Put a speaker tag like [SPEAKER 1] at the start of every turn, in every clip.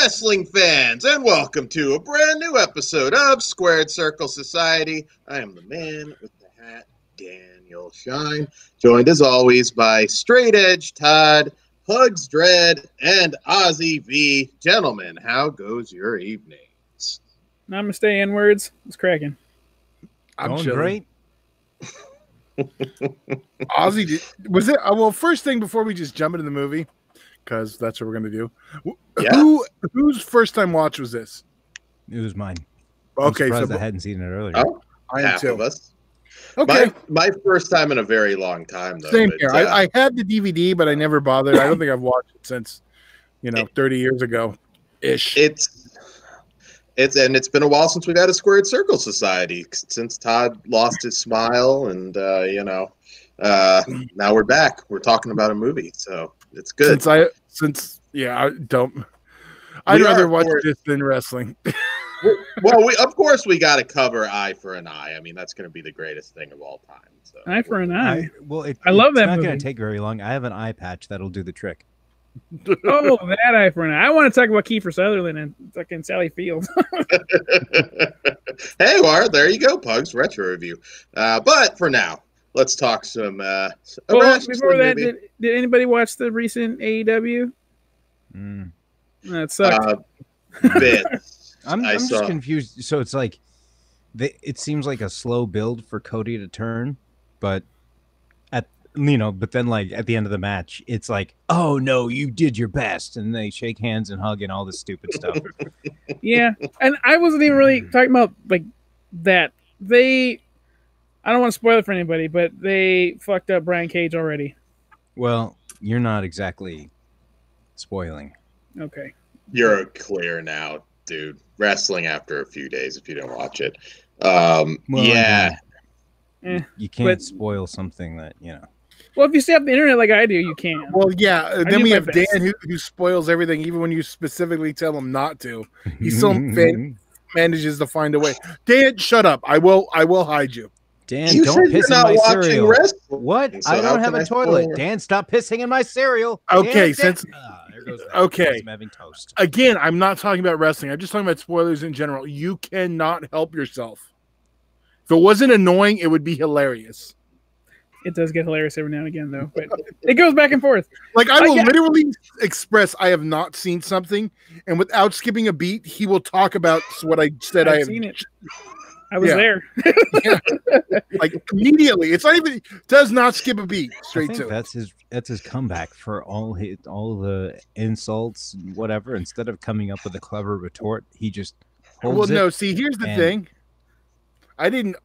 [SPEAKER 1] wrestling fans, and welcome to a brand new episode of Squared Circle Society. I am the man with the hat, Daniel Shine, joined as always by Straight Edge Todd, Hugs Dread, and Ozzy V. Gentlemen, how goes your evenings?
[SPEAKER 2] Namaste, N-words. It's cracking.
[SPEAKER 3] I'm great. Ozzy, was it? Well, first thing before we just jump into the movie, because that's what we're going to do. Yeah. Whose first time watch was this?
[SPEAKER 4] It was mine.
[SPEAKER 3] Okay,
[SPEAKER 4] so I hadn't seen it earlier.
[SPEAKER 1] Oh, half of us. Okay, my first time in a very long time, though.
[SPEAKER 3] Same here. I had the DVD, but I never bothered. I don't think I've watched it since 30 years ago ish.
[SPEAKER 1] It's been a while since we've had a Squared Circle Society, since Todd lost his smile, and now we're back. We're talking about a movie, so it's good.
[SPEAKER 3] I'd rather watch this than wrestling.
[SPEAKER 1] Well, of course we got to cover Eye for an Eye. I mean, that's going to be the greatest thing of all time. So.
[SPEAKER 2] Eye for an Eye.
[SPEAKER 4] I
[SPEAKER 2] love that movie.
[SPEAKER 4] It's not going to take very long. I have an eye patch that'll do the trick.
[SPEAKER 2] Oh, that Eye for an Eye. I want to talk about Kiefer Sutherland and fucking Sally Field.
[SPEAKER 1] Hey, well, there you go, Pugs Retro Review. But for now, let's talk some.
[SPEAKER 2] Before that, did anybody watch the recent AEW? That sucked.
[SPEAKER 4] I'm just confused. So it's like, it seems like a slow build for Cody to turn, but but then like at the end of the match, it's like, oh no, you did your best, and they shake hands and hug and all this stupid stuff.
[SPEAKER 2] Yeah, and I wasn't even really talking about like that. I don't want to spoil it for anybody, but they fucked up Brian Cage already.
[SPEAKER 4] Well, you're not exactly spoiling.
[SPEAKER 2] Okay.
[SPEAKER 1] You're clear now, dude. Wrestling after a few days if you don't watch it.
[SPEAKER 4] You can't spoil something that,
[SPEAKER 2] Well, if you stay off the internet like I do, you can.
[SPEAKER 3] Well, yeah. Then we have Dan who spoils everything, even when you specifically tell him not to. He still manages to find a way. Dan, shut up. I will hide you.
[SPEAKER 4] Dan, don't piss in my cereal. What? So I don't have a toilet. Dan, stop pissing in my cereal.
[SPEAKER 3] Okay,
[SPEAKER 4] there goes that.
[SPEAKER 3] Okay.
[SPEAKER 4] I'm having toast.
[SPEAKER 3] Again, I'm not talking about wrestling. I'm just talking about spoilers in general. You cannot help yourself. If it wasn't annoying, it would be hilarious.
[SPEAKER 2] It does get hilarious every now and again, though. But it goes back and forth.
[SPEAKER 3] Like, I will literally express I have not seen something, and without skipping a beat, he will talk about what I said I have
[SPEAKER 2] seen it. I was there.
[SPEAKER 3] Like, immediately. It's not even, does not skip a beat. Straight to
[SPEAKER 4] it. That's his comeback for all the insults and whatever. Instead of coming up with a clever retort, he just holds it.
[SPEAKER 3] No, see, here's the thing. I think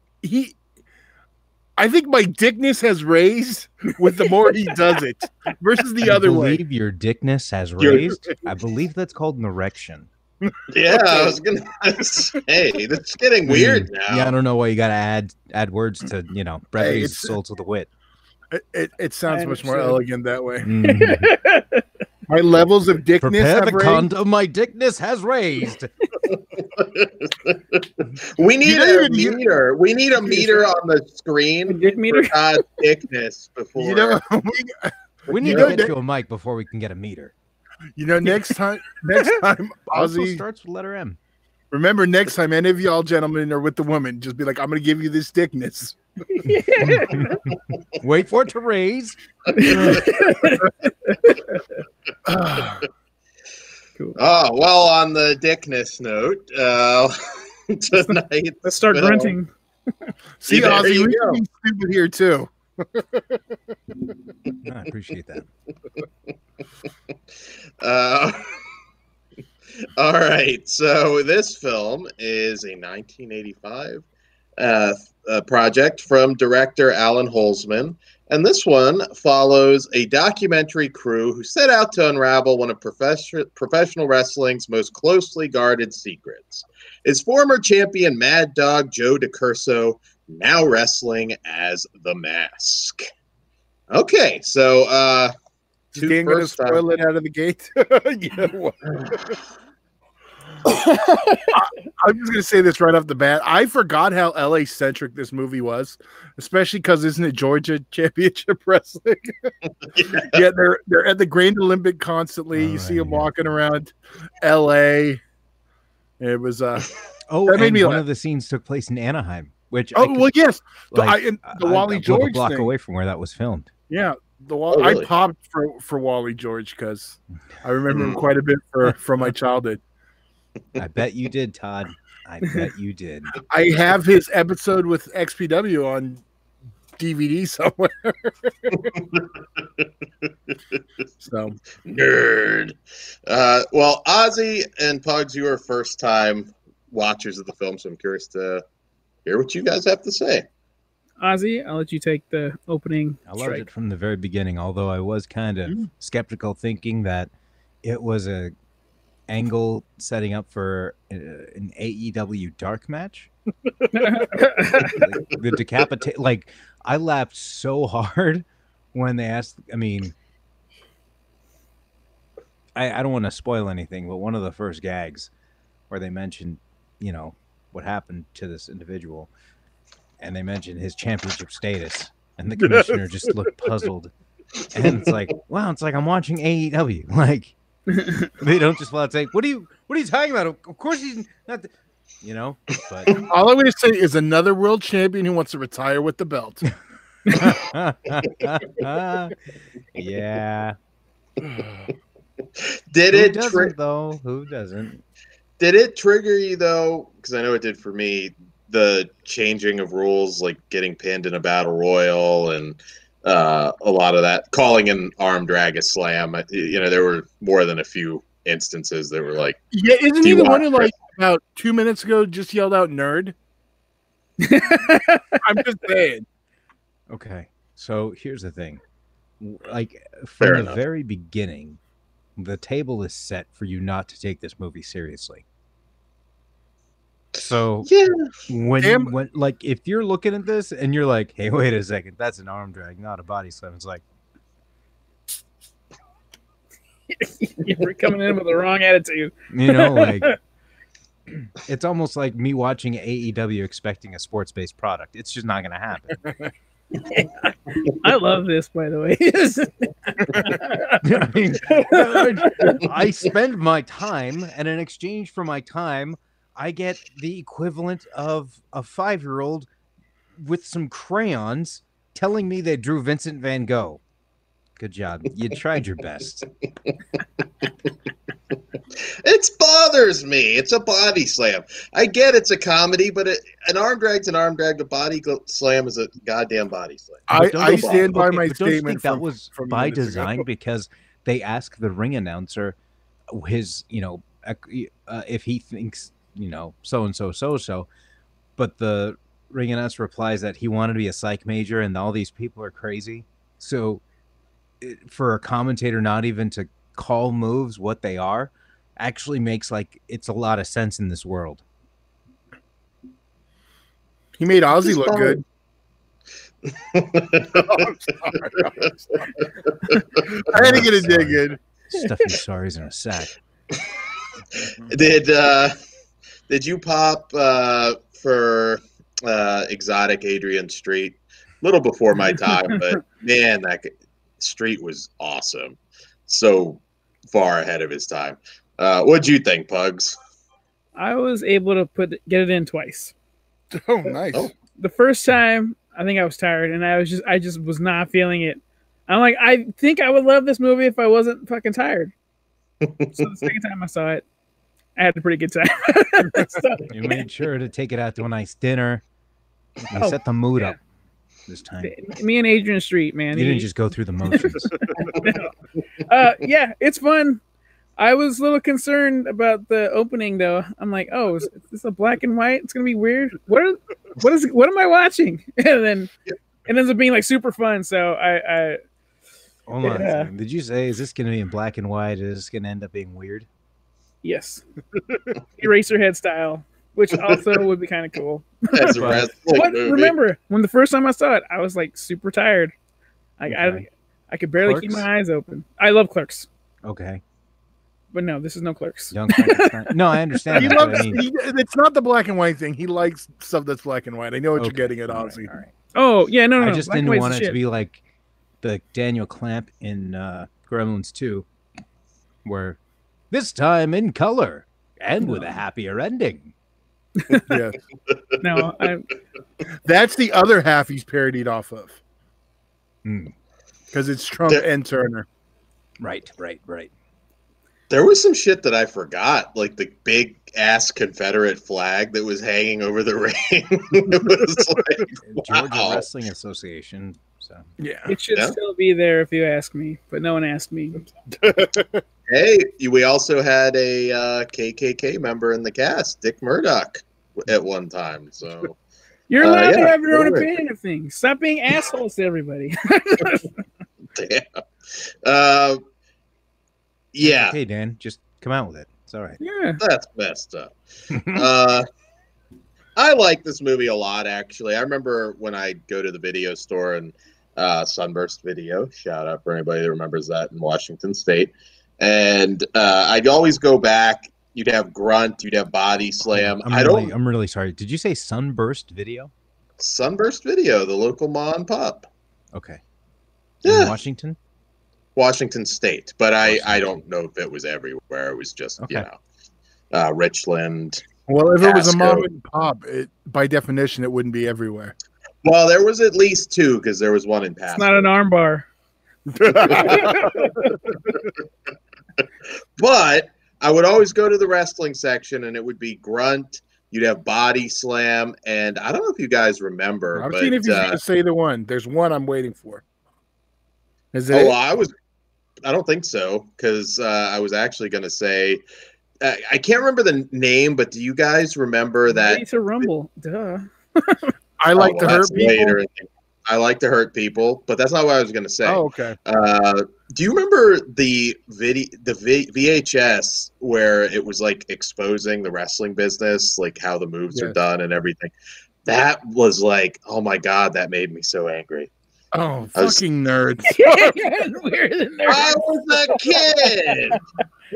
[SPEAKER 3] my dickness has raised with the more he does it versus the other way.
[SPEAKER 4] I believe your dickness has raised. I believe that's called an erection.
[SPEAKER 1] Yeah, I was gonna say that's getting weird now.
[SPEAKER 4] Yeah, I don't know why you gotta add words to brevity is the soul to the wit.
[SPEAKER 3] It sounds much more elegant that way. Mm-hmm. My levels of dickness
[SPEAKER 4] Prepare the cunt of my dickness has raised.
[SPEAKER 1] We need a meter. We need a meter on the screen for God's dickness before.
[SPEAKER 4] We need to get to a mic before we can get a meter.
[SPEAKER 3] Next time, Ozzy
[SPEAKER 4] starts with letter M.
[SPEAKER 3] Remember, next time any of y'all gentlemen are with the woman, just be like, I'm going to give you this dickness.
[SPEAKER 4] Wait for it to raise.
[SPEAKER 3] Cool.
[SPEAKER 1] Oh, well, on the dickness note, tonight.
[SPEAKER 2] Let's start grunting.
[SPEAKER 3] See, Ozzy, we can be stupid here, too.
[SPEAKER 4] I appreciate that.
[SPEAKER 1] All right. So this film is a 1985 project from director Alan Holzman. And this one follows a documentary crew who set out to unravel one of professional wrestling's most closely guarded secrets. Is former champion Mad Dog Joe DiCurso now wrestling as The Mask? Okay, so
[SPEAKER 3] Dan going to spoil it out of the gate? I'm just gonna say this right off the bat. I forgot how LA centric this movie was, especially because isn't it Georgia Championship Wrestling? Yeah, they're at the Grand Olympic constantly. You see them walking around LA. It was that
[SPEAKER 4] made me one of the scenes took place in Anaheim, which
[SPEAKER 3] yes,
[SPEAKER 4] the
[SPEAKER 3] Wally George
[SPEAKER 4] a block
[SPEAKER 3] thing.
[SPEAKER 4] away from where that was filmed.
[SPEAKER 3] Yeah,
[SPEAKER 1] really?
[SPEAKER 3] I popped for Wally George because I remember him quite a bit from my childhood.
[SPEAKER 4] I bet you did, Todd. I bet you did.
[SPEAKER 3] I have his episode with XPW on DVD somewhere. So
[SPEAKER 1] nerd. Well, Ozzy and Pugs, you are first time watchers of the film, so I'm curious to hear what you guys have to say.
[SPEAKER 2] Ozzy, I'll let you take the opening.
[SPEAKER 4] I loved it from the very beginning, although I was kind of skeptical, thinking that it was a angle setting up for an AEW dark match. The decapitate, like, I laughed so hard when they asked. I mean, I don't want to spoil anything, but one of the first gags where they mentioned, you know, what happened to this individual, and they mentioned his championship status, and the commissioner just looked puzzled, and it's like, wow, it's like I'm watching AEW, like. They don't just flat say, "What are you talking about?" Of course he's not, you know. But
[SPEAKER 3] all I'm going to say is another world champion who wants to retire with the belt.
[SPEAKER 4] Yeah.
[SPEAKER 1] Did
[SPEAKER 4] Who
[SPEAKER 1] it
[SPEAKER 4] doesn't though? Who doesn't?
[SPEAKER 1] Did it trigger you though? Because I know it did for me. The changing of rules, like getting pinned in a battle royal, and a lot of that, calling an arm drag a slam. You know, there were more than a few instances that were like,
[SPEAKER 3] yeah, isn't he the one who, like, about 2 minutes ago just yelled out nerd? I'm just saying.
[SPEAKER 4] Okay, so here's the thing. Like, from the very beginning, the table is set for you not to take this movie seriously. So when like, if you're looking at this and you're like, hey, wait a second, that's an arm drag, not a body slam, it's like,
[SPEAKER 2] you were coming in with the wrong attitude.
[SPEAKER 4] You know, like, it's almost like me watching AEW expecting a sports-based product. It's just not going to happen.
[SPEAKER 2] I love this, by the
[SPEAKER 4] way. I spend my time, and in exchange for my time, I get the equivalent of a 5-year-old with some crayons telling me they drew Vincent van Gogh. Good job. You tried your best.
[SPEAKER 1] It bothers me. It's a body slam. I get it's a comedy, but an arm drag's an arm drag. A body slam is a goddamn body slam.
[SPEAKER 3] I stand by my statement.
[SPEAKER 4] That was by design because they ask the ring announcer his, you know, if he thinks, you know, so-and-so, but the ring announcer replies that he wanted to be a psych major and all these people are crazy. So for a commentator not even to call moves what they are actually makes, like, it's a lot of sense in this world.
[SPEAKER 3] He made Ozzy look good. I had to get a dig in.
[SPEAKER 4] Stuffing sorries in a sack.
[SPEAKER 1] Did you pop for Exotic Adrian Street? A little before my time, but man, that Street was awesome. So far ahead of his time. What'd you think, Pugs?
[SPEAKER 2] I was able to get it in twice.
[SPEAKER 3] Oh, nice. Oh.
[SPEAKER 2] The first time, I think I was tired, and I just was not feeling it. I'm like, I think I would love this movie if I wasn't fucking tired. So the second time I saw it, I had a pretty good time.
[SPEAKER 4] You made sure to take it out to a nice dinner. You set the mood up this time.
[SPEAKER 2] Me and Adrian Street, man.
[SPEAKER 4] You didn't just go through the motions.
[SPEAKER 2] Yeah, it's fun. I was a little concerned about the opening, though. I'm like, oh, is this a black and white? It's gonna be weird. What am I watching? And then it ends up being like super fun. So
[SPEAKER 4] Hold on a second. Did you say, is this gonna be in black and white? Is this gonna end up being weird?
[SPEAKER 2] Yes. Eraserhead style, which also would be kind of cool. Remember, when the first time I saw it, I was like super tired. I could barely keep my eyes open. I love Clerks.
[SPEAKER 4] Okay.
[SPEAKER 2] But no, this is no Clerks.
[SPEAKER 4] Young Frankenstein. No, I understand.
[SPEAKER 3] He
[SPEAKER 4] that,
[SPEAKER 3] loves,
[SPEAKER 4] but I mean,
[SPEAKER 3] it's not the black and white thing. He likes stuff that's black and white. I know what you're
[SPEAKER 4] Okay.
[SPEAKER 3] getting at,
[SPEAKER 2] All
[SPEAKER 3] Ozzy.
[SPEAKER 2] right. Oh yeah, no.
[SPEAKER 4] I just
[SPEAKER 2] Black and
[SPEAKER 4] didn't
[SPEAKER 2] white's
[SPEAKER 4] want
[SPEAKER 2] the
[SPEAKER 4] it to
[SPEAKER 2] shit.
[SPEAKER 4] be like the Daniel Clamp in Gremlins 2, where this time in color and with a happier ending.
[SPEAKER 3] Yeah,
[SPEAKER 2] No,
[SPEAKER 3] that's the other half he's parodied off of.
[SPEAKER 4] Mm.
[SPEAKER 3] Because it's Trump and Turner.
[SPEAKER 4] Right.
[SPEAKER 1] There was some shit that I forgot, like the big ass Confederate flag that was hanging over the ring. It was like,
[SPEAKER 4] Georgia
[SPEAKER 1] wow.
[SPEAKER 4] Wrestling Association. So
[SPEAKER 3] Yeah.
[SPEAKER 2] it should
[SPEAKER 1] Yeah.
[SPEAKER 2] still be there if you ask me, but no one asked me.
[SPEAKER 1] Hey, we also had a KKK member in the cast, Dick Murdoch, at one time. So
[SPEAKER 2] You're allowed to
[SPEAKER 1] yeah,
[SPEAKER 2] have your own
[SPEAKER 1] totally.
[SPEAKER 2] opinion of things. Stop being assholes to everybody.
[SPEAKER 1] damn. Yeah,
[SPEAKER 4] okay, Dan, just come out with it. It's all right.
[SPEAKER 2] Yeah.
[SPEAKER 1] that's messed up. I like this movie a lot, actually. I remember when I'd go to the video store and Sunburst Video, shout out for anybody that remembers that in Washington State. And I'd always go back. You'd have Grunt, you'd have Body Slam.
[SPEAKER 4] I'm really sorry. Did you say Sunburst Video?
[SPEAKER 1] Sunburst Video, the local ma and pop.
[SPEAKER 4] Okay.
[SPEAKER 1] Yeah.
[SPEAKER 4] In Washington?
[SPEAKER 1] Washington State, but I
[SPEAKER 4] Washington.
[SPEAKER 1] don't know if it was everywhere. It was just,
[SPEAKER 4] Okay.
[SPEAKER 1] Richland.
[SPEAKER 3] Well, if it was a
[SPEAKER 1] Pasco.
[SPEAKER 3] mom and pop, by definition, it wouldn't be everywhere.
[SPEAKER 1] Well, there was at least two because there was one in Pasco.
[SPEAKER 2] It's not an arm bar.
[SPEAKER 1] But I would always go to the wrestling section, and it would be Grunt. You'd have Body Slam, and I don't know if you guys remember,
[SPEAKER 3] I'm
[SPEAKER 1] but
[SPEAKER 3] seeing if he's going to say the one. There's one I'm waiting for. Is it?
[SPEAKER 1] I don't think so because I was actually going to say I can't remember the name, but do you guys remember that?
[SPEAKER 2] Ready to Rumble. Duh.
[SPEAKER 3] I like to hurt
[SPEAKER 1] That's
[SPEAKER 3] people.
[SPEAKER 1] later. I like to hurt people, but that's not what I was going to say.
[SPEAKER 3] Oh, okay.
[SPEAKER 1] Do you remember the VHS where it was like exposing the wrestling business, like how the moves are
[SPEAKER 3] Yes.
[SPEAKER 1] done and everything? That was like, oh my god, that made me so angry.
[SPEAKER 3] Oh,
[SPEAKER 1] I was-
[SPEAKER 3] fucking nerds.
[SPEAKER 2] Weird than there.
[SPEAKER 1] I was a kid.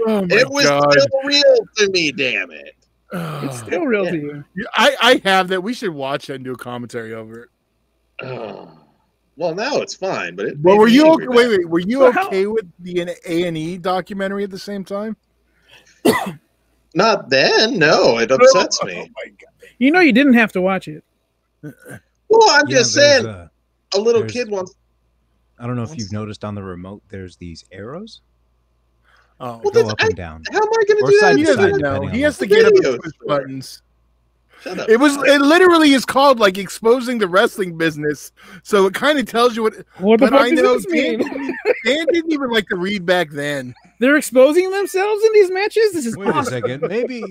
[SPEAKER 3] Oh my
[SPEAKER 1] It was
[SPEAKER 3] god.
[SPEAKER 1] still real to me, damn it.
[SPEAKER 2] It's still real to you.
[SPEAKER 3] I have that. We should watch that and do a commentary over it.
[SPEAKER 1] Well, now it's fine, but
[SPEAKER 3] Well, were you okay?
[SPEAKER 1] okay?
[SPEAKER 3] Wait. Were you
[SPEAKER 2] So how-
[SPEAKER 3] okay with the A&E documentary at the same time?
[SPEAKER 1] Not then. No, it upsets me.
[SPEAKER 3] Oh my god.
[SPEAKER 2] You know you didn't have to watch it.
[SPEAKER 1] Well, I'm just saying,
[SPEAKER 4] there's,
[SPEAKER 1] a little
[SPEAKER 4] there's-
[SPEAKER 1] kid wants.
[SPEAKER 4] I don't know if you've noticed on the remote, there's these arrows.
[SPEAKER 3] Oh,
[SPEAKER 1] Well,
[SPEAKER 4] Go
[SPEAKER 1] that's-
[SPEAKER 4] up and down.
[SPEAKER 1] How am I going to
[SPEAKER 4] Or
[SPEAKER 1] do
[SPEAKER 4] side
[SPEAKER 1] that?
[SPEAKER 3] he
[SPEAKER 4] to
[SPEAKER 1] It's
[SPEAKER 4] side,
[SPEAKER 3] doesn't
[SPEAKER 1] not-
[SPEAKER 3] know.
[SPEAKER 4] depending
[SPEAKER 3] He
[SPEAKER 4] on
[SPEAKER 3] has
[SPEAKER 4] the
[SPEAKER 3] to get up
[SPEAKER 1] video
[SPEAKER 3] and push
[SPEAKER 1] store.
[SPEAKER 3] buttons.
[SPEAKER 1] Shut up.
[SPEAKER 3] It literally is called like exposing the wrestling business. So it kind of tells you what.
[SPEAKER 2] What the
[SPEAKER 3] But
[SPEAKER 2] fuck
[SPEAKER 3] I
[SPEAKER 2] does
[SPEAKER 3] know
[SPEAKER 2] this mean?
[SPEAKER 3] Dan didn't even like to read back then.
[SPEAKER 2] They're exposing themselves in these matches? This is
[SPEAKER 4] Wait a
[SPEAKER 2] awesome.
[SPEAKER 4] second. Maybe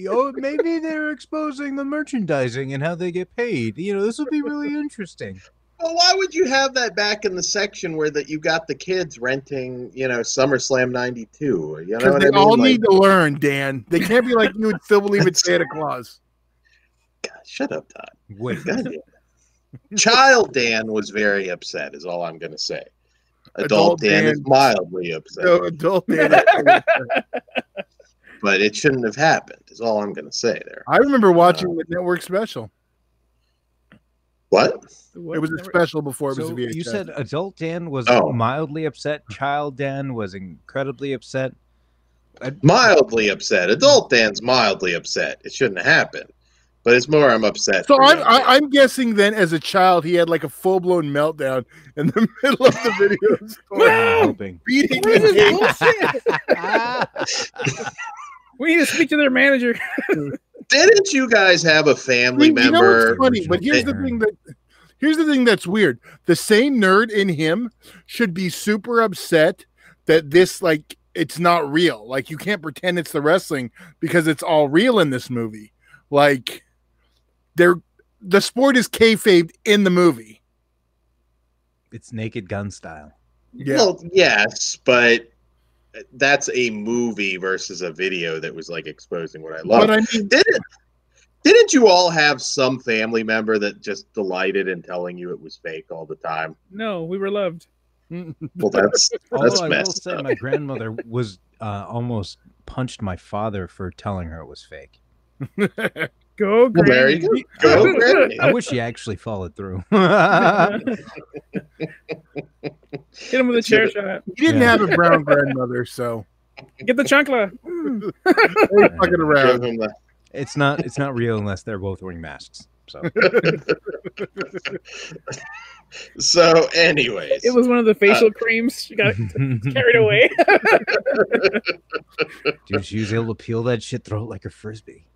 [SPEAKER 4] they're exposing the merchandising and how they get paid. You know, this would be really interesting.
[SPEAKER 1] Well, why would you have that back in the section where that you got the kids renting, SummerSlam '92? You know
[SPEAKER 3] Because
[SPEAKER 1] what
[SPEAKER 3] they
[SPEAKER 1] I mean?
[SPEAKER 3] all
[SPEAKER 1] Like,
[SPEAKER 3] need to learn, Dan. They can't be like you and still believe in Santa Claus.
[SPEAKER 1] God, shut up, Todd.
[SPEAKER 4] Wait.
[SPEAKER 1] God damn. Child Dan was very upset. Is all I'm going to say. Adult Dan is
[SPEAKER 3] Dan.
[SPEAKER 1] mildly upset,
[SPEAKER 3] No, adult Dan.
[SPEAKER 1] but it shouldn't have happened. Is all I'm going to say there.
[SPEAKER 3] I remember watching the network special.
[SPEAKER 1] What?
[SPEAKER 2] What?
[SPEAKER 3] It was a special before it was
[SPEAKER 4] So
[SPEAKER 3] a VHS.
[SPEAKER 4] you said adult Dan was
[SPEAKER 1] Oh.
[SPEAKER 4] mildly upset. Child Dan was incredibly upset.
[SPEAKER 1] Mildly upset. Adult Dan's mildly upset. It shouldn't have happened. But it's more I'm upset.
[SPEAKER 3] So
[SPEAKER 1] for young Dan.
[SPEAKER 3] I'm guessing then as a child he had like a full blown meltdown in the middle of the video store,
[SPEAKER 4] I'm hoping.
[SPEAKER 3] beating
[SPEAKER 2] What is
[SPEAKER 3] the
[SPEAKER 2] this
[SPEAKER 3] game.
[SPEAKER 2] bullshit? We need to speak to their manager.
[SPEAKER 1] Didn't you guys have a family
[SPEAKER 3] You know
[SPEAKER 1] member?
[SPEAKER 3] what's funny, but here's the thing that's weird. The same nerd in him should be super upset that this like it's not real. Like you can't pretend it's the wrestling because it's all real in this movie. Like the sport is kayfabed in the movie.
[SPEAKER 4] It's Naked Gun style.
[SPEAKER 3] Yeah.
[SPEAKER 1] Well, yes, but that's a movie versus a video that was like exposing what I love.
[SPEAKER 3] But I mean,
[SPEAKER 1] Didn't you all have some family member that just delighted in telling you it was fake all the time?
[SPEAKER 2] No, we were loved.
[SPEAKER 1] Well, that's
[SPEAKER 4] Although I will
[SPEAKER 1] messed
[SPEAKER 4] say
[SPEAKER 1] up.
[SPEAKER 4] my grandmother was almost punched my father for telling her it was fake.
[SPEAKER 2] Go,
[SPEAKER 1] Well, there you
[SPEAKER 2] Granny.
[SPEAKER 1] go. Go, Granny.
[SPEAKER 4] I wish he actually followed through.
[SPEAKER 2] Hit him with a chair shot.
[SPEAKER 3] He didn't have a brown grandmother, so
[SPEAKER 2] Get the chunkla.
[SPEAKER 3] we're fucking around.
[SPEAKER 1] Give him the-
[SPEAKER 4] It's not real unless they're both wearing masks. So
[SPEAKER 1] So, anyways,
[SPEAKER 2] It was one of the facial creams. She got carried away.
[SPEAKER 4] dude, she was able to peel that shit, throw it like a frisbee.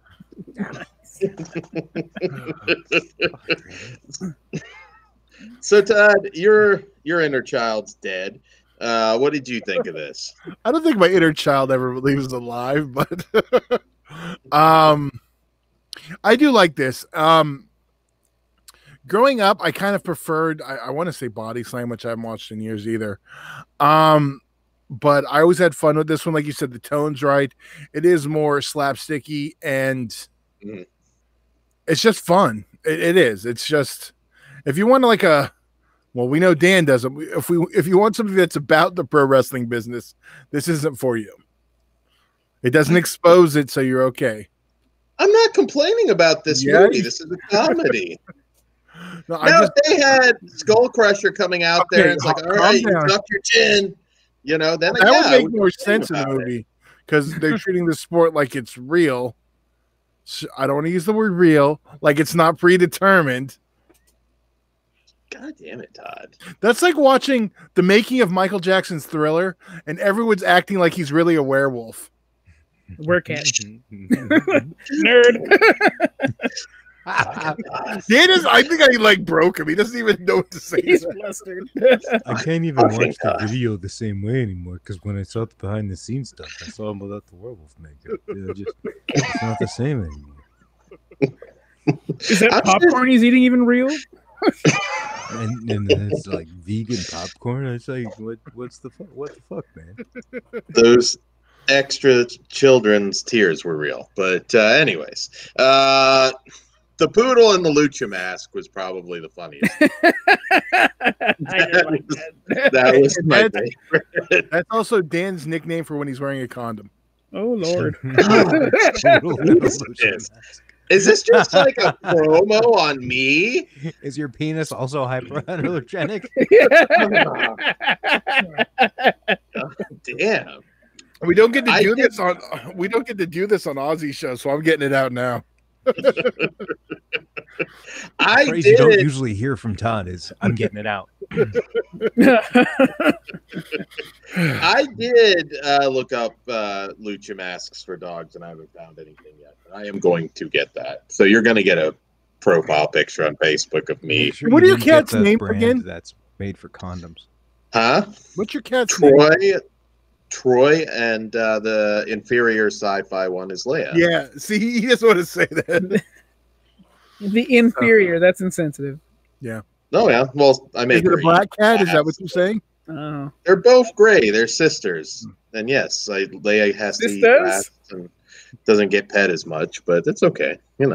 [SPEAKER 1] So Todd, your inner child's dead. What did you think of this?
[SPEAKER 3] I don't think my inner child ever leaves alive, but I do like this. Growing up, I kind of preferred, I want to say Body Slam, which I haven't watched in years either. But I always had fun with this one. Like you said, the tone's right. It is more slapsticky, and it's just fun. It is. It's just, if you want like well, we know Dan doesn't. If you want something that's about the pro wrestling business, this isn't for you. It doesn't expose it, so you're okay.
[SPEAKER 1] I'm not complaining about this movie. This is a comedy.
[SPEAKER 3] No,
[SPEAKER 1] If they had Skull Crusher coming out there, and it's like, all right, you tuck your chin, then
[SPEAKER 3] that would make more sense in the movie because they're treating the sport like it's real. So I don't want to use the word real, like it's not predetermined.
[SPEAKER 1] God damn it, Todd.
[SPEAKER 3] That's like watching the making of Michael Jackson's Thriller, and everyone's acting like he's really a werewolf.
[SPEAKER 2] Werewolf. Nerd.
[SPEAKER 3] I think I broke him. He doesn't even know what to say.
[SPEAKER 2] He's flustered.
[SPEAKER 4] I can't even watch the video the same way anymore because when I saw the behind the scenes stuff, I saw him without the werewolf makeup. It's not the same anymore.
[SPEAKER 2] Is that popcorn he's eating even real?
[SPEAKER 4] And it's like vegan popcorn. I was like, what the fuck, man?
[SPEAKER 1] Those extra children's tears were real. But anyways, the poodle in the lucha mask was probably the funniest. That was my favorite.
[SPEAKER 3] That's also Dan's nickname for when he's wearing a condom.
[SPEAKER 2] Oh, Lord.
[SPEAKER 1] Is this just like a promo on me?
[SPEAKER 4] Is your penis also hyperallergenic?
[SPEAKER 1] Damn.
[SPEAKER 3] We don't get to do this on Ozzy show, so I'm getting it out now.
[SPEAKER 4] The phrase you don't usually hear from Todd is "I'm getting it out."
[SPEAKER 1] I did look up lucha masks for dogs, and I haven't found anything yet. But I am going to get that. So you're going to get a profile picture on Facebook of me.
[SPEAKER 4] Sure
[SPEAKER 3] what are your cat's name again?
[SPEAKER 4] That's made for condoms.
[SPEAKER 1] Huh?
[SPEAKER 3] What's your cat's name?
[SPEAKER 1] Troy, and the inferior sci-fi one is Leia.
[SPEAKER 3] Yeah, see, he doesn't want to say that.
[SPEAKER 2] The inferior, that's insensitive.
[SPEAKER 3] Yeah.
[SPEAKER 1] Oh, yeah. Well, I make
[SPEAKER 3] Is it a black cat? Is that what you're saying?
[SPEAKER 2] Oh.
[SPEAKER 1] They're both gray. They're sisters. And yes, Leia has to eat grass and doesn't get pet as much, but it's okay.
[SPEAKER 2] You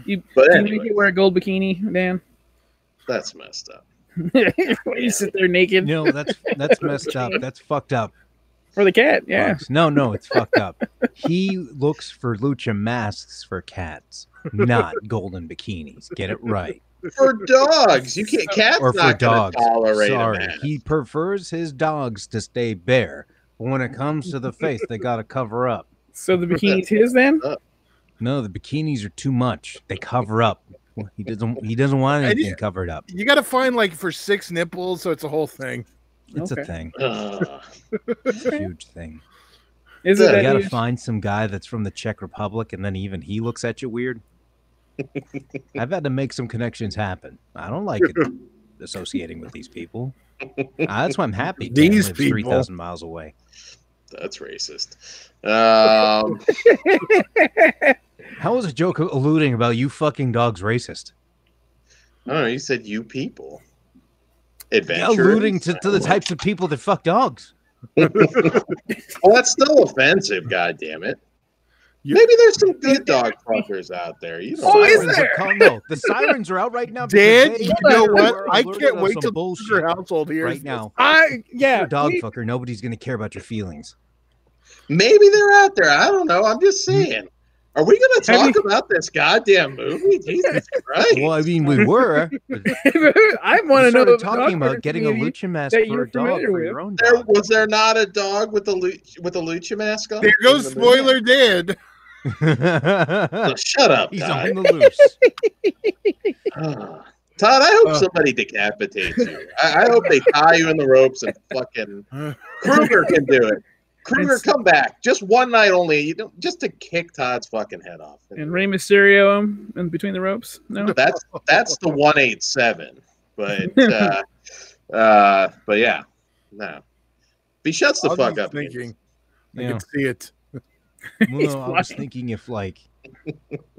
[SPEAKER 2] make it wear a gold bikini, Dan?
[SPEAKER 1] That's messed up.
[SPEAKER 2] You sit there naked.
[SPEAKER 4] No, that's messed up. That's fucked up.
[SPEAKER 2] For the cat, yeah.
[SPEAKER 4] Bugs. No, it's fucked up. He looks for lucha masks for cats, not golden bikinis. Get it right.
[SPEAKER 1] For dogs, you can't. Cats
[SPEAKER 4] or
[SPEAKER 1] not
[SPEAKER 4] for dogs.
[SPEAKER 1] Tolerate
[SPEAKER 4] Sorry, he prefers his dogs to stay bare. But when it comes to the face, they gotta cover up.
[SPEAKER 2] So the bikini's his then?
[SPEAKER 4] No, the bikinis are too much. They cover up. He doesn't want anything covered up.
[SPEAKER 3] You got to find for 6 nipples, so it's a whole thing.
[SPEAKER 4] It's a thing. It's a huge thing.
[SPEAKER 2] Is it?
[SPEAKER 4] You got to find some guy that's from the Czech Republic, and then even he looks at you weird. I've had to make some connections happen. I don't like it associating with these people. That's why I'm happy.
[SPEAKER 3] These people
[SPEAKER 4] 3,000 miles away.
[SPEAKER 1] That's racist.
[SPEAKER 4] How was a joke alluding about you fucking dogs racist?
[SPEAKER 1] I don't know. You said you people. Adventurers?
[SPEAKER 4] Yeah, alluding to the types of people that fuck dogs.
[SPEAKER 1] Well, that's still offensive. God damn it. Maybe there's some good dog fuckers out there. You know,
[SPEAKER 2] is there?
[SPEAKER 4] No, the sirens are out right now.
[SPEAKER 3] Dan, you know what? I can't wait till your household here
[SPEAKER 4] right now.
[SPEAKER 2] You're
[SPEAKER 4] a dog fucker. Nobody's gonna care about your feelings.
[SPEAKER 1] Maybe they're out there. I don't know. I'm just saying. Are we going to talk about this goddamn movie? Jesus Christ!
[SPEAKER 4] Well, I mean, we were.
[SPEAKER 2] I want to know
[SPEAKER 4] talking about getting a lucha mask for a dog for your own dog.
[SPEAKER 1] Was there not a dog with a lucha mask on?
[SPEAKER 3] There goes spoiler Dan.
[SPEAKER 1] Shut up,
[SPEAKER 4] He's
[SPEAKER 1] Todd.
[SPEAKER 4] on the loose.
[SPEAKER 1] Todd, I hope somebody decapitates you. I hope they tie you in the ropes and fucking Kruger can do it. Kruger, come back. Just one night only. Just to kick Todd's fucking head off.
[SPEAKER 2] And Rey Mysterio in between the ropes? No?
[SPEAKER 1] That's the 187. But yeah. No. If he shuts the fuck up.
[SPEAKER 3] Thinking. I can see it.
[SPEAKER 4] Well, I was thinking if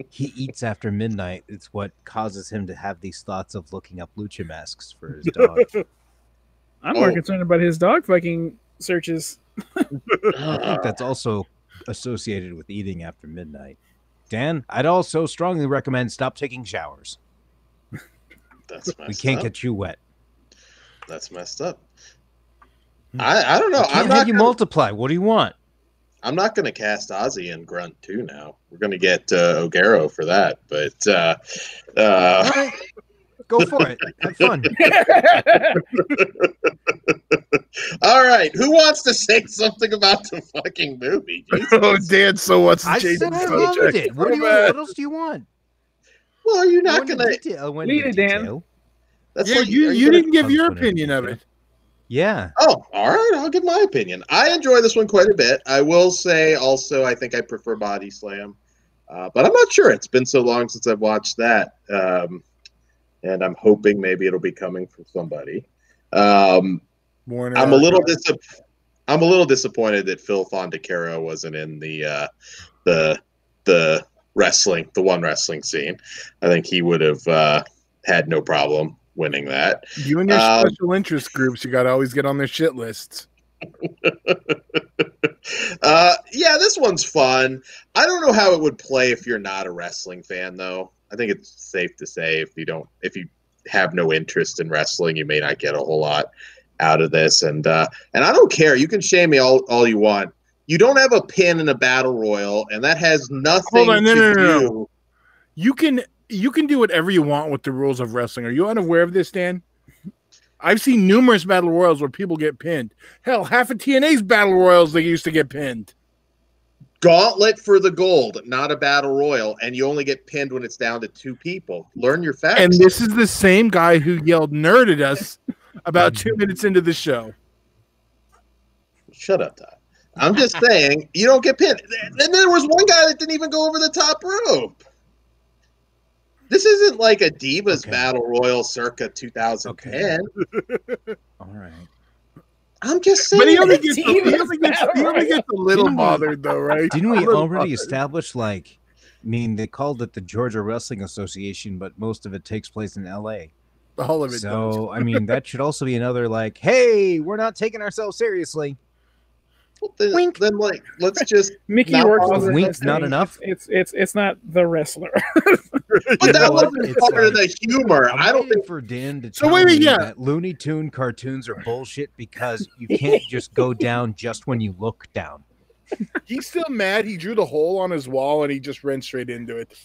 [SPEAKER 4] he eats after midnight, it's what causes him to have these thoughts of looking up lucha masks for his dog.
[SPEAKER 2] I'm more concerned about his dog fucking searches.
[SPEAKER 4] I think that's also associated with eating after midnight. Dan, I'd also strongly recommend stop taking showers.
[SPEAKER 1] That's messed
[SPEAKER 4] we can't
[SPEAKER 1] up.
[SPEAKER 4] get you wet.
[SPEAKER 1] That's messed up. I don't know.
[SPEAKER 4] I'm not you multiply. What do you want?
[SPEAKER 1] I'm not going to cast Ozzy and Grunt too now. We're going to get Ogero for that, but
[SPEAKER 4] all right. Go for it. Have fun.
[SPEAKER 1] All right. Who wants to say something about the fucking movie? Jesus.
[SPEAKER 3] Oh, Dan so wants to change
[SPEAKER 4] the subject. What else do you want?
[SPEAKER 1] Well, are you not going to
[SPEAKER 2] lead it, Dan?
[SPEAKER 1] That's
[SPEAKER 3] yeah, you didn't give your opinion of it.
[SPEAKER 4] Yeah.
[SPEAKER 1] Oh, all right. I'll give my opinion. I enjoy this one quite a bit. I will say also I think I prefer Body Slam. But I'm not sure. It's been so long since I've watched that. And I'm hoping maybe it'll be coming from somebody. I'm a little disappointed that Phil Fondacaro wasn't in the wrestling, the one wrestling scene. I think he would have had no problem winning that.
[SPEAKER 3] You and your special interest groups, you got to always get on their shit lists.
[SPEAKER 1] Yeah, this one's fun. I don't know how it would play if you're not a wrestling fan, though. I think it's safe to say if you have no interest in wrestling, you may not get a whole lot out of this. And I don't care. You can shame me all you want. You don't have a pin in a battle royal, and that has nothing to do.
[SPEAKER 3] No. You can do whatever you want with the rules of wrestling. Are you unaware of this, Dan? I've seen numerous battle royals where people get pinned. Hell, half of TNA's battle royals they used to get pinned.
[SPEAKER 1] Gauntlet for the gold, not a battle royal, and you only get pinned when it's down to 2 people. Learn your facts.
[SPEAKER 3] And this is the same guy who yelled nerd at us about 2 minutes into the show.
[SPEAKER 1] Shut up, Todd. I'm just saying, you don't get pinned. And there was one guy that didn't even go over the top rope. This isn't like a Divas Battle Royal circa 2010.
[SPEAKER 4] Okay. All right.
[SPEAKER 1] I'm just saying.
[SPEAKER 3] But he only gets a little bothered, though, right?
[SPEAKER 4] Didn't we already establish, they called it the Georgia Wrestling Association, but most of it takes place in L.A.
[SPEAKER 3] All of it
[SPEAKER 4] So, that should also be another, hey, we're not taking ourselves seriously.
[SPEAKER 1] Well, then, let's just
[SPEAKER 2] Mickey Rourke.
[SPEAKER 4] Wink's not enough.
[SPEAKER 2] It's not the wrestler.
[SPEAKER 1] But that wasn't part of the humor. I don't think
[SPEAKER 4] for Dan to tell me that Looney Tune cartoons are bullshit because you can't just go down just when you look down.
[SPEAKER 3] He's still mad. He drew the hole on his wall and he just ran straight into it.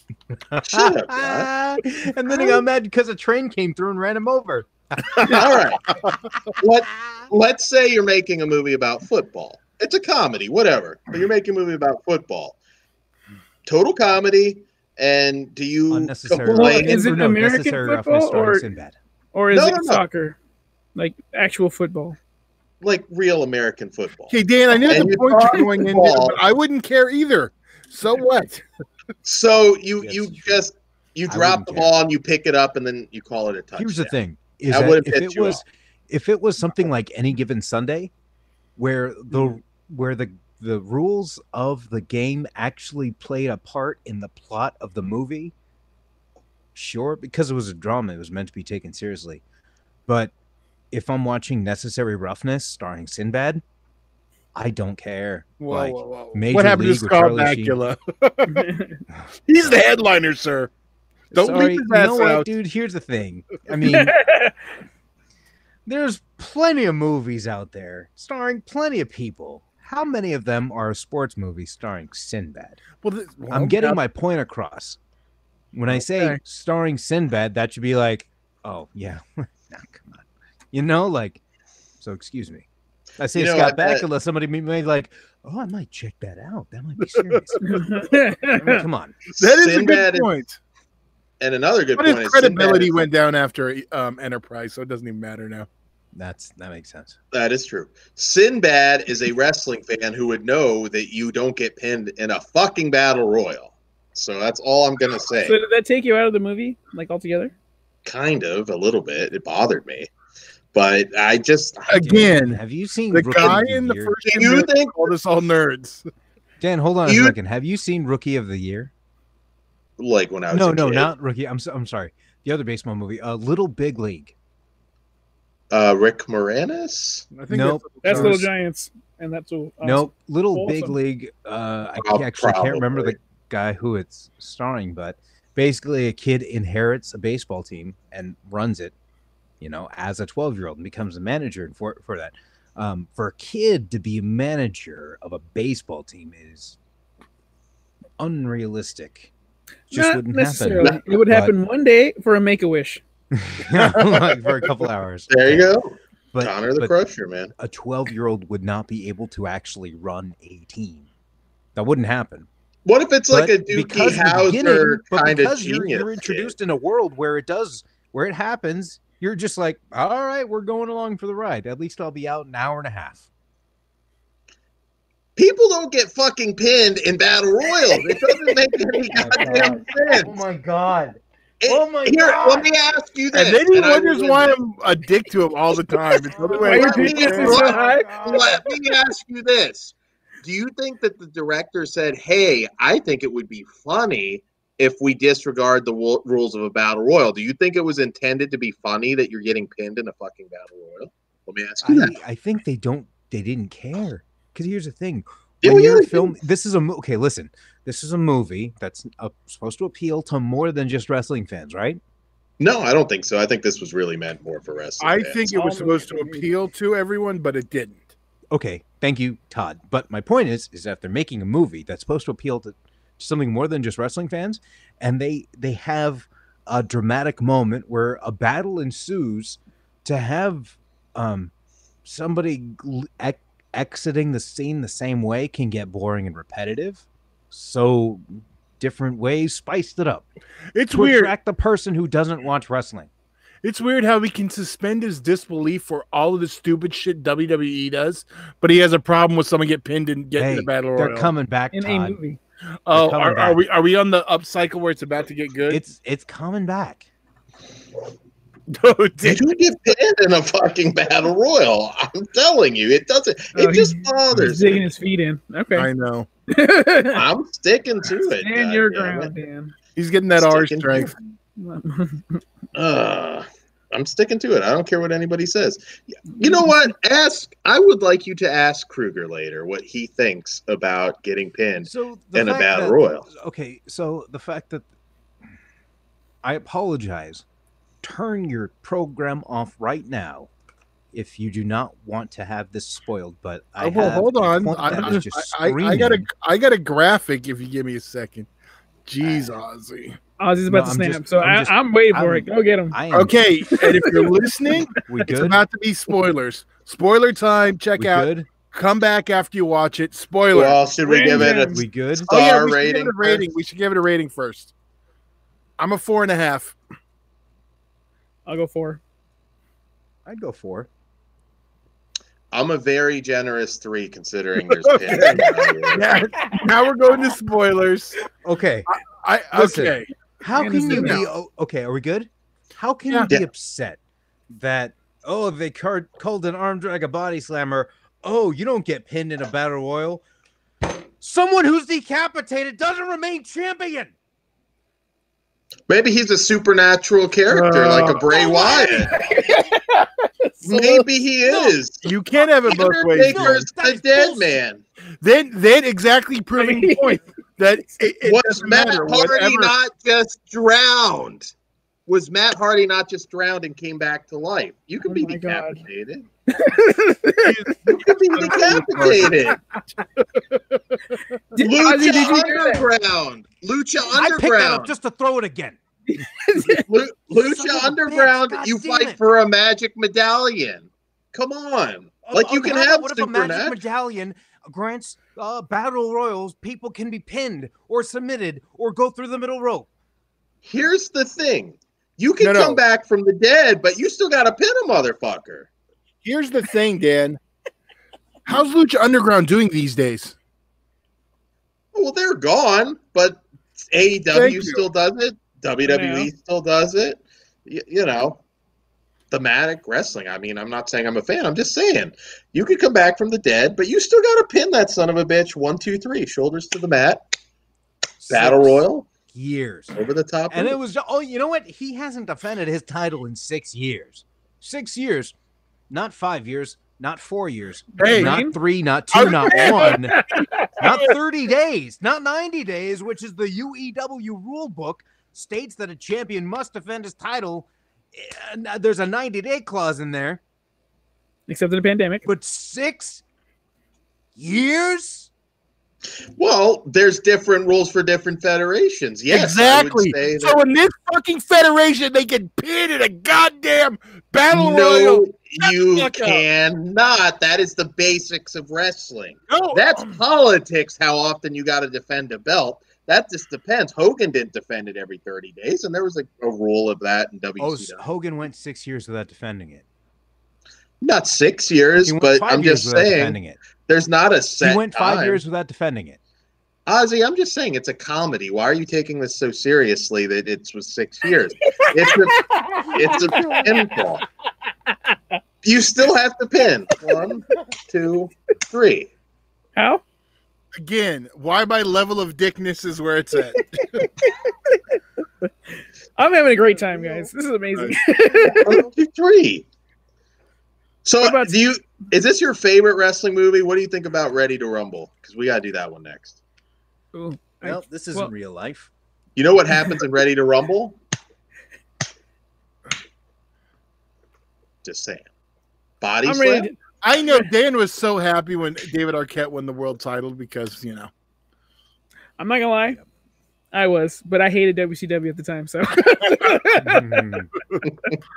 [SPEAKER 1] Shut up, God.
[SPEAKER 4] And then he got mad because a train came through and ran him over.
[SPEAKER 1] All right. Let's say you're making a movie about football. It's a comedy, whatever. But you're making a movie about football. Total comedy. And do you
[SPEAKER 2] complain? Is it American football or is it soccer? Like actual football?
[SPEAKER 1] Like real American football.
[SPEAKER 3] Okay, Dan, I know the point you're going into, but I wouldn't care either. So what?
[SPEAKER 1] So you drop the ball and you pick it up and then you call it a touchdown.
[SPEAKER 4] Here's the thing: if it was something like Any Given Sunday, where the rules of the game actually played a part in the plot of the movie, sure, because it was a drama, it was meant to be taken seriously. But if I'm watching Necessary Roughness starring Sinbad, I don't care.
[SPEAKER 3] Whoa. What happened to Scott Bakula? He's the headliner, sir. Don't leave his ass out.
[SPEAKER 4] Dude, here's the thing. I mean, there's plenty of movies out there starring plenty of people. how many of them are sports movies starring Sinbad?
[SPEAKER 3] Well,
[SPEAKER 4] I'm getting my point across. When I say starring Sinbad, that should be like, oh yeah, nah, come on, you know, like. So excuse me. I say Scott Bakula. Somebody may like, oh, I might check that out. That might be serious. I mean, come on,
[SPEAKER 3] that is Sinbad a good point.
[SPEAKER 1] And another good
[SPEAKER 3] point
[SPEAKER 1] is
[SPEAKER 3] his credibility went down after Enterprise, so it doesn't even matter now.
[SPEAKER 4] That makes sense.
[SPEAKER 1] That is true. Sinbad is a wrestling fan who would know that you don't get pinned in a fucking battle royal. So that's all I'm gonna say.
[SPEAKER 2] So did that take you out of the movie, like altogether?
[SPEAKER 1] Kind of, a little bit. It bothered me, but I just
[SPEAKER 3] again.
[SPEAKER 4] Have you seen
[SPEAKER 3] the guy in the first?
[SPEAKER 1] Do you think
[SPEAKER 3] called us all nerds?
[SPEAKER 4] Dan, hold on a second. Have you seen Rookie of the Year?
[SPEAKER 1] Like when I was
[SPEAKER 4] no, not Rookie. I'm sorry. The other baseball movie, Little Big League.
[SPEAKER 1] Rick Moranis?
[SPEAKER 3] I think
[SPEAKER 2] nope. That's Little Giants, and that's
[SPEAKER 4] nope. Little Big League. I can't remember the guy who it's starring, but basically a kid inherits a baseball team and runs it, you know, as a 12-year-old and becomes a manager for that. For a kid to be a manager of a baseball team is unrealistic. Just
[SPEAKER 2] Not
[SPEAKER 4] wouldn't
[SPEAKER 2] necessarily.
[SPEAKER 4] happen.
[SPEAKER 2] It would happen one day for a Make-A-Wish.
[SPEAKER 4] For a couple hours.
[SPEAKER 1] There you go. But, Connor the Crusher, man.
[SPEAKER 4] A 12-year-old would not be able to actually run a team. That wouldn't happen.
[SPEAKER 1] What if it's like a Doogie Howser kind of genius?
[SPEAKER 4] You're introduced in a world where it happens. You're just like, all right, we're going along for the ride. At least I'll be out an hour and a half.
[SPEAKER 1] People don't get fucking pinned in battle royals. It doesn't make any goddamn sense.
[SPEAKER 4] Oh my god.
[SPEAKER 1] God. Let me ask you this.
[SPEAKER 3] And then he wonders why I'm a dick to him all the time.
[SPEAKER 1] Let me ask you this. Do you think that the director said, hey, I think it would be funny if we disregard the rules of a battle royal? Do you think it was intended to be funny that you're getting pinned in a fucking battle royal? Let me ask you that.
[SPEAKER 4] I think they didn't care. Because here's the thing. When you're filming, this is a movie that's supposed to appeal to more than just wrestling fans, right?
[SPEAKER 1] No, I don't think so. I think this was really meant more for wrestling fans.
[SPEAKER 3] think it was supposed to appeal to everyone, but it didn't.
[SPEAKER 4] Okay, thank you, Todd. But my point is that they're making a movie that's supposed to appeal to something more than just wrestling fans, and they have a dramatic moment where a battle ensues. To have somebody exiting the scene the same way can get boring and repetitive. So different ways spiced it up.
[SPEAKER 3] It's weird.
[SPEAKER 4] Attract the person who doesn't watch wrestling.
[SPEAKER 3] It's weird how he can suspend his disbelief for all of the stupid shit WWE does, but he has a problem with someone get pinned and get in the battle royal.
[SPEAKER 4] They're coming back
[SPEAKER 2] in
[SPEAKER 4] Todd.
[SPEAKER 2] a movie.
[SPEAKER 3] Oh, are we on the up cycle where it's about to get good?
[SPEAKER 4] It's coming back.
[SPEAKER 3] No,
[SPEAKER 1] did you get pinned in a fucking battle royal? I'm telling you, it doesn't. It just bothers.
[SPEAKER 2] He's digging his feet in. Okay,
[SPEAKER 3] I know.
[SPEAKER 1] I'm sticking to it.
[SPEAKER 2] Stand your ground, Dan.
[SPEAKER 3] He's getting that R strength.
[SPEAKER 1] I'm sticking to it. I don't care what anybody says. You know what? I would like you to ask Kruger later what he thinks about getting pinned in a battle royal.
[SPEAKER 4] Okay, so the fact that I apologize. Turn your program off right now if you do not want to have this spoiled. But
[SPEAKER 3] hold on. I got a graphic. If you give me a second. Jeez, Ozzy.
[SPEAKER 2] Ozzy's about to snap, so I'm waiting for it. Go get him.
[SPEAKER 3] Okay, and if you're listening, it's about to be spoilers. Spoiler time. Check out. Good? Come back after you watch it. Spoiler.
[SPEAKER 1] Well, should we give it a star rating?
[SPEAKER 3] We should give it a rating first. I'm a 4.5.
[SPEAKER 2] I'll go 4.
[SPEAKER 4] I'd go 4.
[SPEAKER 1] I'm a very generous 3, considering there's pins.
[SPEAKER 3] Now we're going to spoilers.
[SPEAKER 4] Okay.
[SPEAKER 3] Okay.
[SPEAKER 4] How can you be okay? Are we good? How can you be upset that they called an arm drag a body slammer? Oh, you don't get pinned in a battle royal. Someone who's decapitated doesn't remain champion.
[SPEAKER 1] Maybe he's a supernatural character, like a Bray Wyatt. Maybe he is.
[SPEAKER 3] You can't have it both ways.
[SPEAKER 1] Undertaker's the dead man.
[SPEAKER 3] Then exactly proving the point that it
[SPEAKER 1] was Matt Hardy not just drowned? Was Matt Hardy not just drowned and came back to life? You can be decapitated. You could be decapitated. Lucha Underground. Lucha
[SPEAKER 4] I picked that up
[SPEAKER 1] Underground.
[SPEAKER 4] just to throw it again.
[SPEAKER 1] Lucha Underground.
[SPEAKER 4] bitch,
[SPEAKER 1] You
[SPEAKER 4] God damn
[SPEAKER 1] fight
[SPEAKER 4] it.
[SPEAKER 1] for a magic medallion. Come on. Like you can have
[SPEAKER 4] what if a
[SPEAKER 1] super
[SPEAKER 4] magic medallion grants battle royals? People can be pinned or submitted or go through the middle rope.
[SPEAKER 1] Here's the thing. You can come back from the dead, but you still got to pin a motherfucker.
[SPEAKER 3] Here's the thing, Dan. How's Lucha Underground doing these days?
[SPEAKER 1] Well, they're gone, but AEW still does it. WWE still does it. You know, thematic wrestling. I mean, I'm not saying I'm a fan. I'm just saying you could come back from the dead, but you still got to pin that son of a bitch. 1, 2, 3, shoulders to the mat. Battle Royal.
[SPEAKER 4] Years
[SPEAKER 1] Over the top.
[SPEAKER 4] And it was, you know what? He hasn't defended his title in 6 years. 6 years. Not 5 years. Not 4 years.
[SPEAKER 3] Hey,
[SPEAKER 4] not 3, not 2, not 1. Not 30 days. Not 90 days, which is the UEW rule book, states that a champion must defend his title. There's a 90-day clause in there.
[SPEAKER 2] Except for the pandemic.
[SPEAKER 4] But 6 years?
[SPEAKER 1] Well, there's different rules for different federations. Yes,
[SPEAKER 3] exactly.
[SPEAKER 1] I would say that.
[SPEAKER 3] So in this fucking federation, they can pin in a goddamn battle
[SPEAKER 1] No,
[SPEAKER 3] royal.
[SPEAKER 1] you cannot. That is the basics of wrestling.
[SPEAKER 3] No.
[SPEAKER 1] That's politics, how often you got to defend a belt. That just depends. Hogan didn't defend it every 30 days, and there was a rule of that in WCW.
[SPEAKER 4] Oh, so Hogan went 6 years without defending it.
[SPEAKER 1] Not 6 years, but I'm just saying there's not a set.
[SPEAKER 4] He went 5
[SPEAKER 1] time.
[SPEAKER 4] years without defending it.
[SPEAKER 1] Ozzy, I'm just saying it's a comedy. Why are you taking this so seriously that it was 6 years? It's a pinfall. You still have to pin. 1, 2, 3.
[SPEAKER 2] How?
[SPEAKER 3] Again, why my level of dickness is where it's at.
[SPEAKER 2] I'm having a great time, guys. This is amazing.
[SPEAKER 1] 1, 2, 3. So, is this your favorite wrestling movie? What do you think about Ready to Rumble? Because we got to do that one next.
[SPEAKER 2] Ooh,
[SPEAKER 4] well, this isn't real life.
[SPEAKER 1] You know what happens in Ready to Rumble? Just saying. Body slam?
[SPEAKER 3] I know Dan was so happy when David Arquette won the world title because, you know.
[SPEAKER 2] I'm not going to lie. I was, but I hated WCW at the time, so.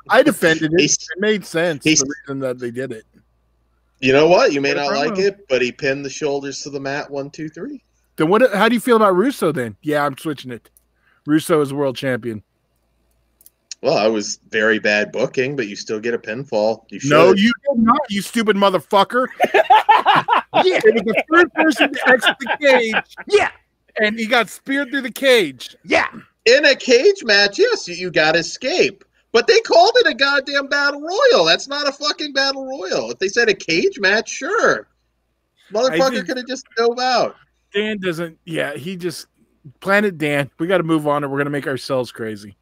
[SPEAKER 3] I defended it. It made sense, the reason that they did it.
[SPEAKER 1] You know what? You may not like it, but he pinned the shoulders to the mat. 1, 2, 3.
[SPEAKER 3] Then how do you feel about Russo then? Yeah, I'm switching it. Russo is world champion.
[SPEAKER 1] Well, I was very bad booking, but you still get a pinfall. You should.
[SPEAKER 3] No, you did not, you stupid motherfucker. Yeah, it was the first person to exit the cage.
[SPEAKER 4] Yeah.
[SPEAKER 3] And he got speared through the cage.
[SPEAKER 4] Yeah.
[SPEAKER 1] In a cage match, yes, you got to escape. But they called it a goddamn battle royal. That's not a fucking battle royal. If they said a cage match, sure. Motherfucker could have just dove out.
[SPEAKER 3] Dan doesn't. Yeah, he just. Planet Dan. We got to move on or we're going to make ourselves crazy.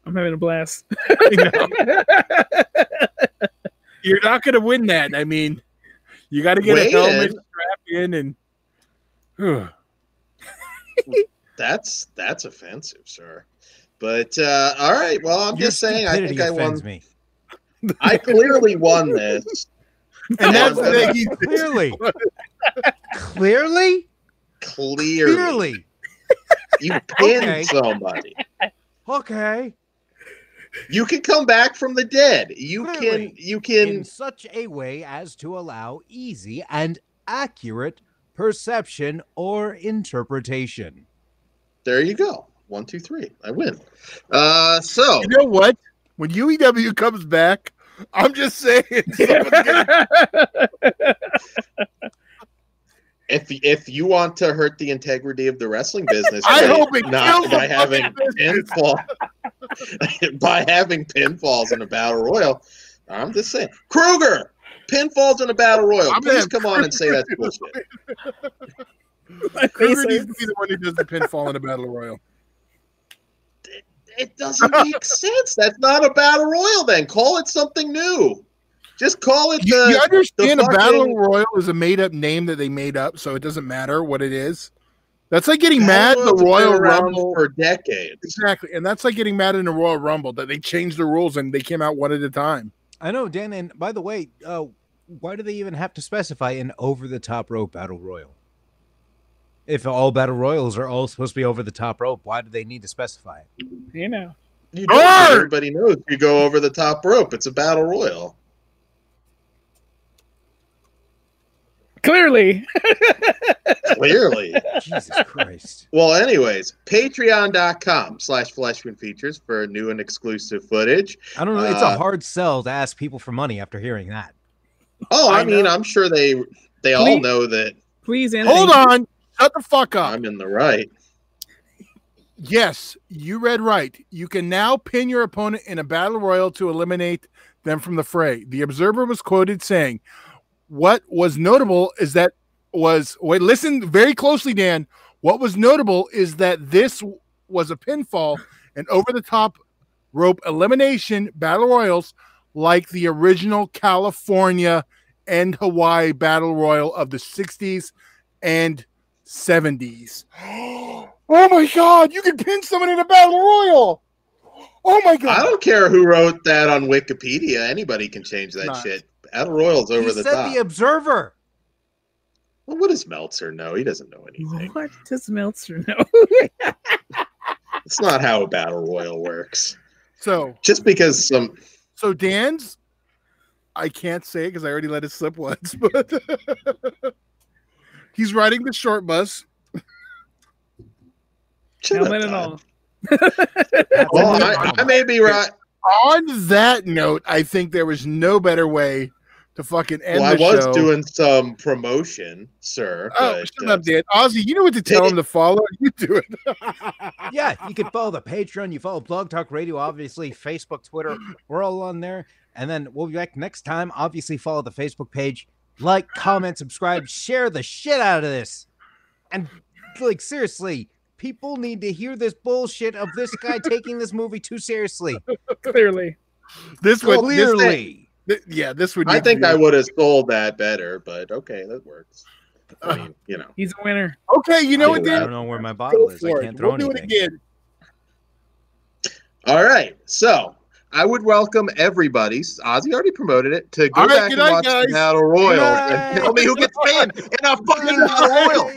[SPEAKER 2] I'm having a blast.
[SPEAKER 3] You're not going to win that. I mean, you got to get a helmet strapped in and.
[SPEAKER 1] That's offensive, sir. But all right, well, I'm just saying. I think I won. Me. I clearly won this,
[SPEAKER 3] and that's the thing.
[SPEAKER 1] Clearly, you pinned somebody.
[SPEAKER 4] Okay.
[SPEAKER 1] You can come back from the dead. You can
[SPEAKER 4] in such a way as to allow easy and accurate perception or interpretation.
[SPEAKER 1] There you go. 1, 2, 3. I win. So
[SPEAKER 3] you know what? When UEW comes back, I'm just saying.
[SPEAKER 1] If you want to hurt the integrity of the wrestling business,
[SPEAKER 3] I hope it
[SPEAKER 1] not by having pinfall, by having pinfalls in a battle royal. I'm just saying, Kruger. Pinfalls in a battle royal. Please come on and say that's bullshit.
[SPEAKER 3] Kruger needs to be the one who does the pinfall in a battle royal.
[SPEAKER 1] It doesn't make sense. That's not a battle royal. Then call it something new. Just call it.
[SPEAKER 3] You understand a battle royal is a made-up name that they made up, so it doesn't matter what it is. That's like getting mad at the Royal Rumble
[SPEAKER 1] for decades.
[SPEAKER 3] Exactly, and that's like getting mad in the Royal Rumble that they changed the rules and they came out one at a time.
[SPEAKER 4] I know, Dan. And by the way, why do they even have to specify an over-the-top rope battle royal? If all battle royals are all supposed to be over the top rope, why do they need to specify it?
[SPEAKER 2] You know,
[SPEAKER 1] everybody knows you go over the top rope. It's a battle royal.
[SPEAKER 2] Clearly.
[SPEAKER 4] Jesus Christ.
[SPEAKER 1] Well, anyways, patreon.com/FleshmanFeatures for new and exclusive footage.
[SPEAKER 4] I don't know. It's a hard sell to ask people for money after hearing that.
[SPEAKER 1] Oh, I mean, I'm sure they all know that.
[SPEAKER 2] Please, Anthony.
[SPEAKER 3] Hold on. Shut the fuck up.
[SPEAKER 1] I'm in the right.
[SPEAKER 3] Yes, you read right. You can now pin your opponent in a battle royal to eliminate them from the fray. The Observer was quoted saying, what was notable is that listen very closely, Dan. What was notable is that this was a pinfall and over-the-top rope elimination battle royals like the original California and Hawaii battle royal of the 60s and 70s. Oh my God, you can pin someone in a battle royal. Oh my God.
[SPEAKER 1] I don't care who wrote that on Wikipedia. Anybody can change that shit. Battle royals over the top.
[SPEAKER 4] He said the Observer.
[SPEAKER 1] Well, what does Meltzer know? He doesn't know anything.
[SPEAKER 2] What does Meltzer know?
[SPEAKER 1] It's not how a battle royal works.
[SPEAKER 3] So
[SPEAKER 1] just because some.
[SPEAKER 3] So Dan's, I can't say it because I already let it slip once, but he's riding the short bus.
[SPEAKER 2] Helmet and all.
[SPEAKER 1] Well, I may be right.
[SPEAKER 3] On that note, I think there was no better way to fucking end the show.
[SPEAKER 1] I was doing some promotion, sir.
[SPEAKER 3] Oh, shut up, Dan. Ozzy, you know what to tell him to follow. You do it.
[SPEAKER 4] Yeah, you can follow the Patreon. You follow Blog Talk Radio, obviously, Facebook, Twitter. We're all on there. And then we'll be back next time. Obviously, follow the Facebook page. Like, comment, subscribe, share the shit out of this. And, like, seriously, people need to hear this bullshit of this guy taking this movie too seriously.
[SPEAKER 2] Clearly.
[SPEAKER 3] This would
[SPEAKER 4] clearly.
[SPEAKER 3] This would.
[SPEAKER 1] I think I would have sold that better, but okay, that works. I mean, you know,
[SPEAKER 2] he's a winner.
[SPEAKER 3] Okay, you know what, Dan?
[SPEAKER 4] I don't know where my bottle is. I can't throw anything.
[SPEAKER 3] We'll do it again.
[SPEAKER 1] All right, so I would welcome everybody. Ozzy already promoted it to go back and watch the Battle Royal and tell me who gets pinned in a fucking Battle Royal.